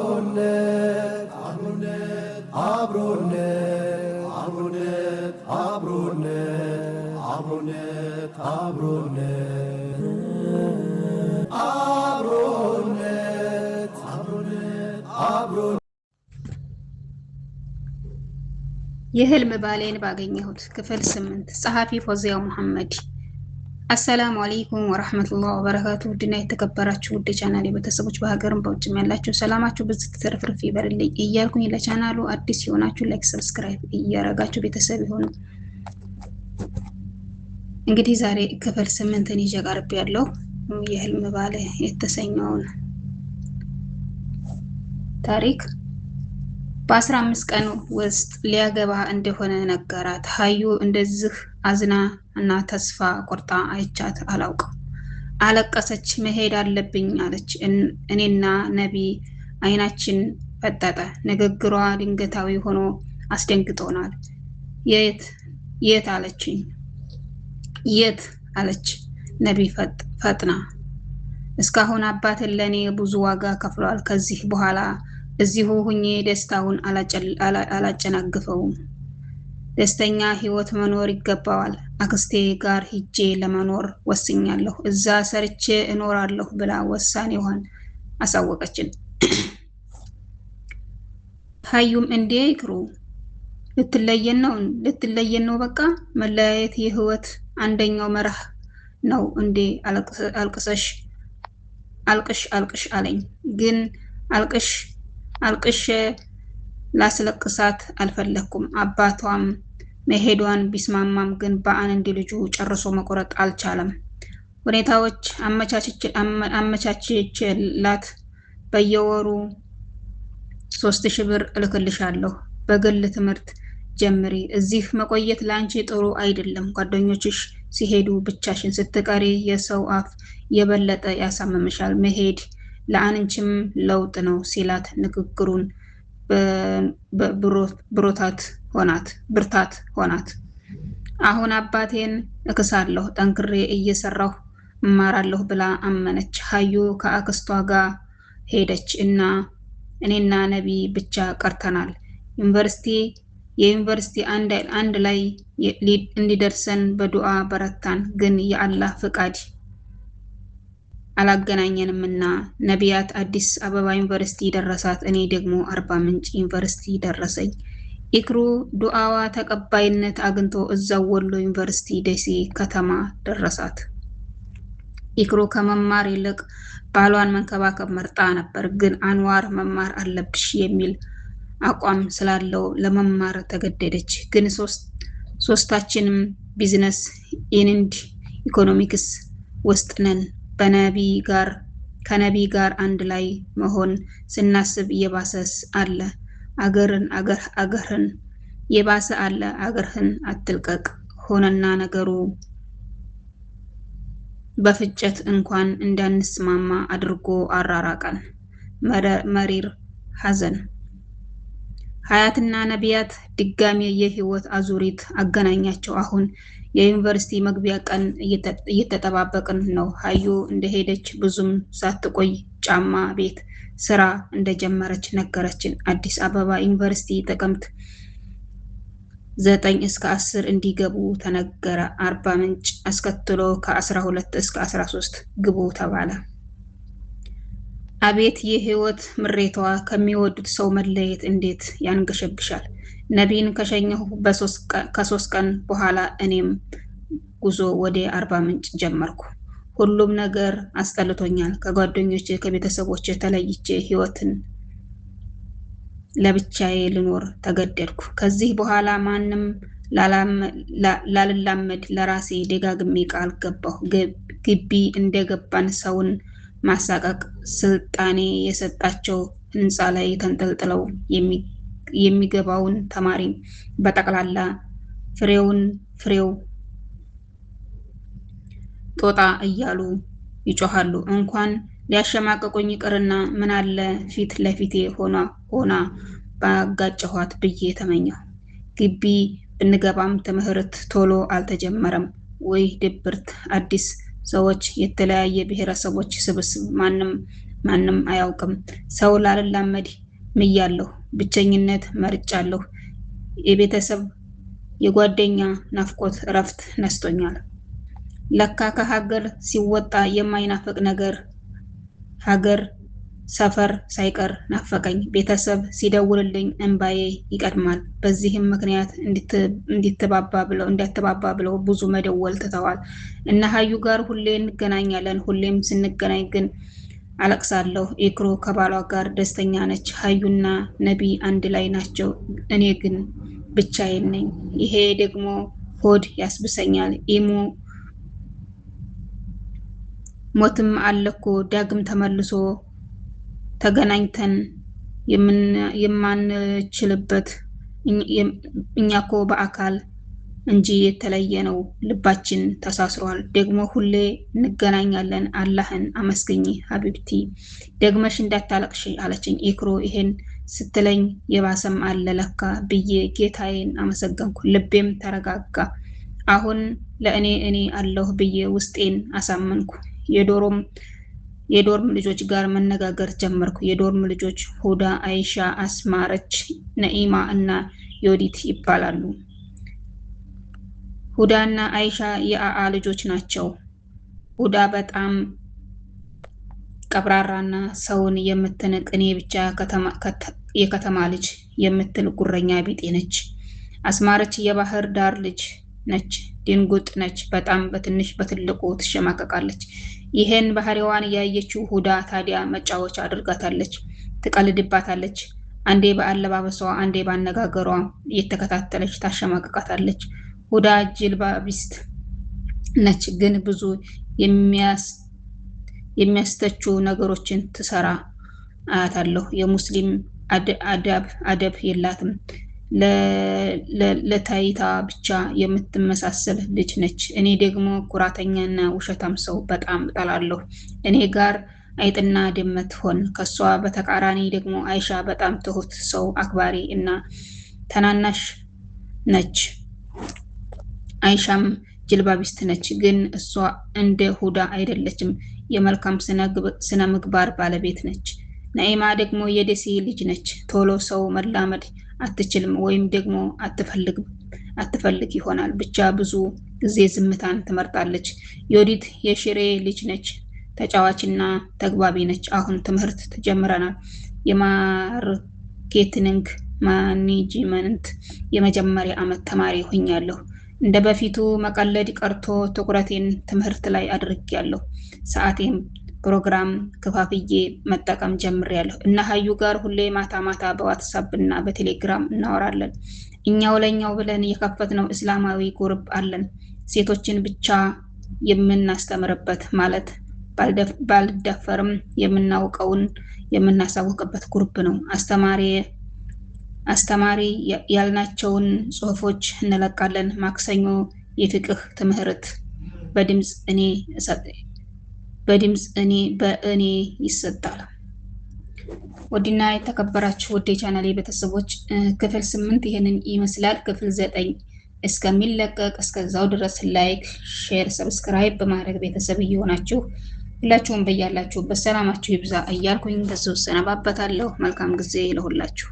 አብሮነት አብሮነት አብሮነት አብሮነት አብሮነት አብሮነት አብሮነት አብሮነት አብሮነት የህልም ባሌን ባገኘሁት ክፍል 8 ጸሐፊ ፎዚያው መሐመድ። አሰላሙ አለይኩም ወራህመቱላሂ ወበረካቱ። ውድና የተከበራችሁ ውድ ቻናሌ ቤተሰቦች በሀገርም በውጭም ያላችሁ ሰላማችሁ ብዝት ትርፍርፍ ይበርልኝ እያልኩኝ ለቻናሉ አዲስ የሆናችሁ ላይክ፣ ሰብስክራይብ እያረጋችሁ ቤተሰብ ይሁኑ። እንግዲህ ዛሬ ክፍል 8ን ይዤ ቀርቤያለሁ። የህልም ባሌ የተሰኘውን ታሪክ በ15 ቀን ውስጥ ሊያገባ እንደሆነ ነገራት። ሀዩ እንደዚህ አዝና እና ተስፋ ቆርጣ አይቻት አላውቅም። አለቀሰች። መሄድ አለብኝ አለች። እኔና ነቢ አይናችን ፈጠጠ። ንግግሯ ድንገታዊ ሆኖ አስደንግጦናል። የት አለችኝ። የት አለች ነቢ ፈጥና። እስካሁን አባትን ለኔ ብዙ ዋጋ ከፍሏል። ከዚህ በኋላ እዚሁ ሁኜ ደስታውን አላጨናግፈውም። ደስተኛ ህይወት መኖር ይገባዋል። አክስቴ ጋር ሂጄ ለመኖር ወስኛለሁ። እዛ ሰርቼ እኖራለሁ ብላ ውሳኔዋን አሳወቀችን። ሀዩም እንዴ ይክሩ ልትለየን ነው በቃ መለያየት የህይወት አንደኛው መርህ ነው እንዴ? አልቅሽ አለኝ። ግን አልቅሽ ላስለቅሳት አልፈለኩም። አባቷም መሄዷን ቢስማማም ግን በአንድ ልጁ ጨርሶ መቆረጥ አልቻለም። ሁኔታዎች አመቻችላት። በየወሩ 3000 ብር እልክልሻለሁ። በግል ትምህርት ጀምሪ። እዚህ መቆየት ለአንቺ ጥሩ አይደለም። ጓደኞችሽ ሲሄዱ ብቻሽን ስትቀሪ የሰው አፍ የበለጠ ያሳምምሻል። መሄድ ለአንቺም ለውጥ ነው ሲላት ንግግሩን ብርታት ሆናት። አሁን አባቴን እክሳለሁ፣ ጠንክሬ እየሰራሁ እማራለሁ ብላ አመነች። ሀዩ ከአክስቷ ጋር ሄደች እና እኔና ነቢ ብቻ ቀርተናል። የዩኒቨርሲቲ አንድ ላይ እንዲደርሰን በዱዓ በረታን። ግን የአላህ ፍቃድ አላገናኘንምና ነቢያት አዲስ አበባ ዩኒቨርሲቲ ደረሳት። እኔ ደግሞ አርባ ምንጭ ዩኒቨርሲቲ ደረሰኝ። ኢክሩ ዱዓዋ ተቀባይነት አግኝቶ እዛው ወሎ ዩኒቨርሲቲ ደሴ ከተማ ደረሳት። ኢክሩ ከመማር ይልቅ ባሏን መንከባከብ መርጣ ነበር። ግን አንዋር መማር አለብሽ የሚል አቋም ስላለው ለመማር ተገደደች። ግን ሶስታችንም ቢዝነስ ኢንድ ኢኮኖሚክስ ውስጥ ነን። ከነቢ ጋር አንድ ላይ መሆን ስናስብ የባሰስ አለ አገርህን የባሰ አለ አገርህን አትልቀቅ ሆነና ነገሩ በፍጨት እንኳን እንዳንስማማ አድርጎ አራራቀን። መሪር ሐዘን። ሀያትና ነቢያት ድጋሚ የህይወት አዙሪት አገናኛቸው። አሁን የዩኒቨርሲቲ መግቢያ ቀን እየተጠባበቅን ነው። ሀዩ እንደሄደች ብዙም ሳትቆይ ጫማ ቤት ስራ እንደጀመረች ነገረችን። አዲስ አበባ ዩኒቨርሲቲ ጥቅምት 9 እስከ 10 እንዲገቡ ተነገረ። አርባ ምንጭ አስከትሎ ከ12 እስከ 13 ግቡ ተባለ። አቤት የህይወት ምሬቷ! ከሚወዱት ሰው መለየት እንዴት ያንገሸግሻል! ነቢን ከሸኘሁ ከ3 ቀን በኋላ እኔም ጉዞ ወደ አርባ ምንጭ ጀመርኩ። ሁሉም ነገር አስጠልቶኛል። ከጓደኞቼ ከቤተሰቦቼ ተለይቼ ህይወትን ለብቻዬ ልኖር ተገደድኩ። ከዚህ በኋላ ማንም ላልላመድ ለራሴ ደጋግሜ ቃል ገባሁ። ግቢ እንደገባን ሰውን ማሳቀቅ ስልጣኔ የሰጣቸው ህንፃ ላይ ተንጠልጥለው የሚገባውን ተማሪ በጠቅላላ ፍሬው ጦጣ እያሉ ይጮሃሉ። እንኳን ሊያሸማቀቁኝ ይቅርና ምናለ ፊት ለፊቴ ሆና ባጋጨኋት ብዬ ተመኘሁ። ግቢ ብንገባም ትምህርት ቶሎ አልተጀመረም። ወይ ድብርት! አዲስ ሰዎች፣ የተለያየ ብሔረሰቦች ስብስብ። ማንም ማንም አያውቅም። ሰው ላልላመድ ምያለሁ። ብቸኝነት መርጫለሁ። የቤተሰብ የጓደኛ ናፍቆት እረፍት ነስቶኛል። ለካ ከሀገር ሲወጣ የማይናፍቅ ነገር ሀገር ሰፈር ሳይቀር ናፈቀኝ። ቤተሰብ ሲደውልልኝ እንባዬ ይቀድማል። በዚህም ምክንያት እንዲያተባባ ብለው ብዙ መደወል ትተዋል። እና ሀዩ ጋር ሁሌ እንገናኛለን። ሁሌም ስንገናኝ ግን አለቅሳለሁ። ኢክሩ ከባሏ ጋር ደስተኛ ነች። ሀዩና ነቢ አንድ ላይ ናቸው። እኔ ግን ብቻዬን ነኝ። ይሄ ደግሞ ሆድ ያስብሰኛል። ኢሙ ሞትም አለኮ ዳግም ተመልሶ ተገናኝተን የማንችልበት እኛኮ በአካል እንጂ የተለየ ነው። ልባችን ተሳስሯል። ደግሞ ሁሌ እንገናኛለን። አላህን አመስግኝ ሀቢብቲ፣ ደግመሽ እንዳታለቅሽ አለችኝ። ኢክሩ ይሄን ስትለኝ የባሰም አለ ለካ ብዬ ጌታዬን አመሰገንኩ። ልቤም ተረጋጋ። አሁን ለእኔ አለሁ ብዬ ውስጤን አሳመንኩ። የዶርም ልጆች ጋር መነጋገር ጀመርኩ። የዶርም ልጆች ሁዳ፣ አይሻ፣ አስማረች፣ ነኢማ እና ዮዲት ይባላሉ። ሁዳና አይሻ የአአ ልጆች ናቸው። ሁዳ በጣም ቀብራራና ሰውን የምትንቅ እኔ ብቻ የከተማ ልጅ የምትል ጉረኛ ቢጤ ነች። አስማረች የባህር ዳር ልጅ ነች። ድንጉጥ ነች። በጣም በትንሽ በትልቁ ትሸማቀቃለች። ይሄን ባህሪዋን ያየችው ሁዳ ታዲያ መጫወቻ አድርጋታለች። ትቀልድባታለች። አንዴ በአለባበሷ፣ አንዴ ባነጋገሯ እየተከታተለች ታሸማቀቃታለች። ሁዳ ጅልባቢስት ነች፣ ግን ብዙ የሚያስተቹ ነገሮችን ትሰራ አያታለሁ። የሙስሊም አደብ የላትም። ለታይታ ብቻ የምትመሳሰል ልጅ ነች። እኔ ደግሞ ኩራተኛና ውሸታም ሰው በጣም እጠላለሁ። እኔ ጋር አይጥና ድመት ሆን። ከሷ በተቃራኒ ደግሞ አይሻ በጣም ትሁት ሰው አክባሪ እና ተናናሽ ነች። አይሻም ጅልባቢስት ነች፣ ግን እሷ እንደ ሁዳ አይደለችም። የመልካም ስነ ምግባር ባለቤት ነች። ነኢማ ደግሞ የደሴ ልጅ ነች። ቶሎ ሰው መላመድ አትችልም፣ ወይም ደግሞ አትፈልግ ይሆናል። ብቻ ብዙ ጊዜ ዝምታን ትመርጣለች። ዮዲት የሽሬ ልጅ ነች። ተጫዋችና ተግባቢ ነች። አሁን ትምህርት ተጀምረናል። የማርኬቲንግ ማኔጅመንት የመጀመሪያ ዓመት ተማሪ ሆኛለሁ። እንደ በፊቱ መቀለድ ቀርቶ ትኩረቴን ትምህርት ላይ አድርጌያለሁ። ሰዓቴን ፕሮግራም ከፋፍዬ መጠቀም ጀምሬያለሁ። እና ሀዩ ጋር ሁሌ ማታ ማታ በዋትሳፕ እና በቴሌግራም እናወራለን። እኛው ለኛው ብለን የከፈትነው እስላማዊ ግሩፕ አለን። ሴቶችን ብቻ የምናስተምርበት ማለት ባልደፈርም የምናውቀውን የምናሳውቅበት ግሩፕ ነው። አስተማሪ ያልናቸውን ጽሁፎች እንለቃለን። ማክሰኞ የፍቅህ ትምህርት በእኔ ይሰጣል። ወዲና የተከበራችሁ ወደ ቻናሌ ቤተሰቦች ክፍል 8 ይሄንን ይመስላል። ክፍል 9 እስከሚለቀቅ እስከዛው ድረስ ላይክ፣ ሼር፣ ሰብስክራይብ በማድረግ ቤተሰብ እየሆናችሁ ሁላችሁም በያላችሁበት ሰላማችሁ ይብዛ እያልኩኝ በዚሁ ሰነባበታለሁ። መልካም ጊዜ ለሁላችሁ።